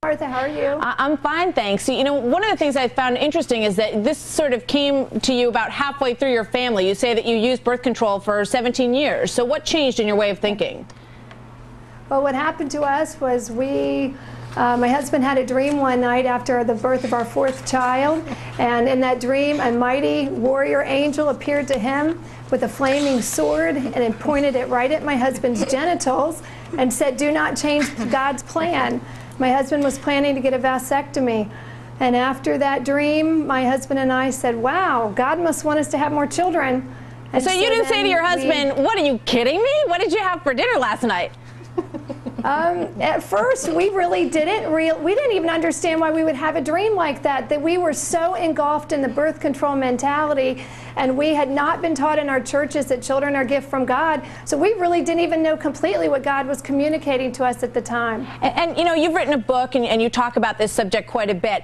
Martha, how are you? I'm fine, thanks. You know, one of the things I found interesting is that this sort of came to you about halfway through your family. You say that you used birth control for 17 years. So what changed in your way of thinking? Well, what happened to us was my husband had a dream one night after the birth of our fourth child, and in that dream a mighty warrior angel appeared to him with a flaming sword, and it pointed it right at my husband's genitals and said, "Do not change God's plan." My husband was planning to get a vasectomy, and after that dream my husband and I said, "Wow, God must want us to have more children." And so you didn't say to your husband, "What, are you kidding me? What did you have for dinner last night?" At first, we really didn't. We didn't even understand why we would have a dream like that. That we were so engulfed in the birth control mentality, and we had not been taught in our churches that children are a gift from God. So we really didn't even know completely what God was communicating to us at the time. And you know, you've written a book and you talk about this subject quite a bit.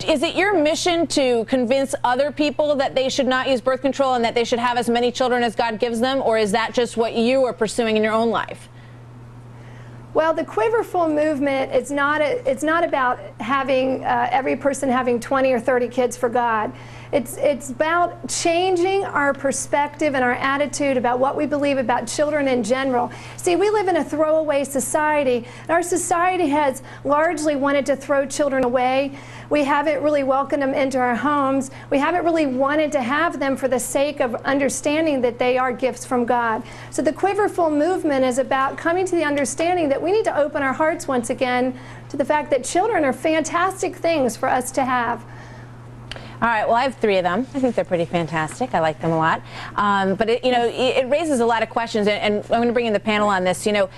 Is it your mission to convince other people that they should not use birth control and that they should have as many children as God gives them, or is that just what you are pursuing in your own life? Well, the Quiverful movement is it's not about having every person having 20 or 30 kids for God. It's about changing our perspective and our attitude about what we believe about children in general. See, we live in a throwaway society. Our society has largely wanted to throw children away. We haven't really welcomed them into our homes. We haven't really wanted to have them for the sake of understanding that they are gifts from God. So the Quiverful movement is about coming to the understanding that we need to open our hearts once again to the fact that children are fantastic things for us to have. All right, well, I have 3 of them. I think they're pretty fantastic. I like them a lot. But, it raises a lot of questions, and I'm going to bring in the panel on this. You know,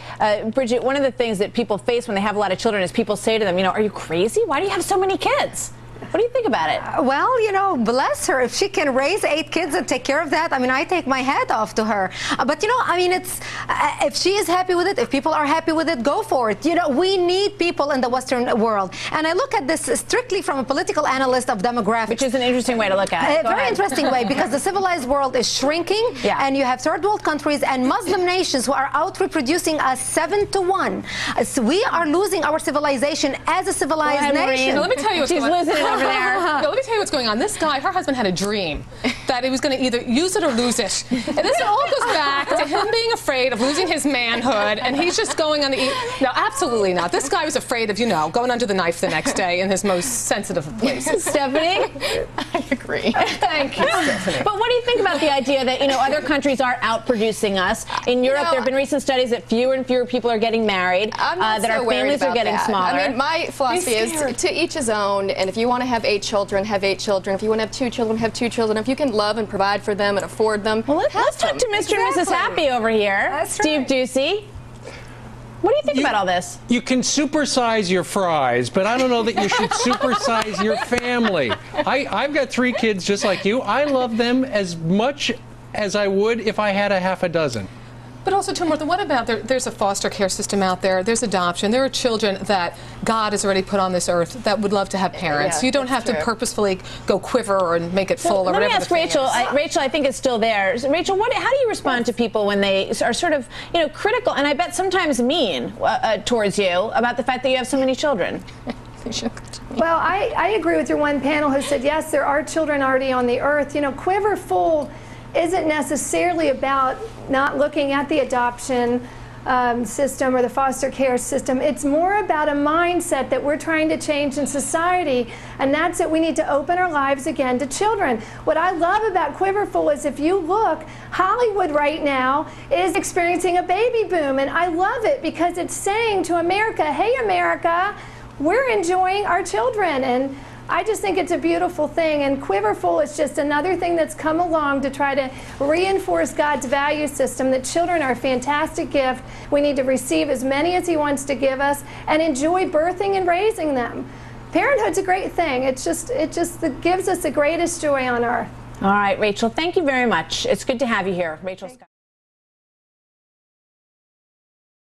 Bridget, one of the things that people face when they have a lot of children is people say to them, you know, "Are you crazy? Why do you have so many kids?" What do you think about it? Well, you know, bless her. If she can raise 8 kids and take care of that, I mean, I take my hat off to her. But, you know, I mean, it's if she is happy with it, if people are happy with it, go for it. You know, we need people in the Western world. And I look at this strictly from a political analyst of demographics. Which is an interesting way to look at it. A very interesting way, because the civilized world is shrinking, and you have third world countries and Muslim nations who are out reproducing us 7-to-1. So we are losing our civilization as a civilized nation. Now, let me tell you what's She's losing it over there. No, let me tell you what's going on. This guy, her husband, had a dream that he was going to either use it or lose it. And this all goes back to him being afraid of losing his manhood, and he's just going on the... No, absolutely not. This guy was afraid of, you know, going under the knife the next day in his most sensitive places. Stephanie? I agree. Thank you, Stephanie. But what do you think about the idea that, you know, other countries are outproducing us? In Europe, there have been recent studies that fewer and fewer people are getting married, that our families are getting smaller. I mean, my philosophy is to each his own, and if you want to have 8 children, have 8 children. If you want to have 2 children, have 2 children. If you can love and provide for them and afford them, well, let's talk to Mr. and Mrs. Happy over here. That's Steve right. Ducey. What do you think about all this? You can supersize your fries, but I don't know that you should supersize your family. I've got 3 kids just like you. I love them as much as I would if I had a half a dozen. But also, too, Martha, what about there's a foster care system out there, there's adoption, there are children that God has already put on this earth that would love to have parents. Yeah, you don't have to purposefully go quiver and make it full or whatever. Let me ask Rachel. Rachel, I think is still there. Rachel, how do you respond to people when they are sort of, you know, critical and I bet sometimes mean towards you about the fact that you have so many children? Well, I agree with your one panel who said, yes, there are children already on the earth. You know, Quiverful isn't necessarily about not looking at the adoption system or the foster care system. It's more about a mindset that we're trying to change in society, and that's that we need to open our lives again to children. What I love about Quiverful is if you look, Hollywood right now is experiencing a baby boom, and I love it because it's saying to America, hey America, we're enjoying our children. And I just think it's a beautiful thing, and Quiverful is just another thing that's come along to try to reinforce God's value system that children are a fantastic gift. We need to receive as many as He wants to give us and enjoy birthing and raising them. Parenthood's a great thing. It just gives us the greatest joy on earth. All right, Rachel, thank you very much. It's good to have you here. Rachel Scott.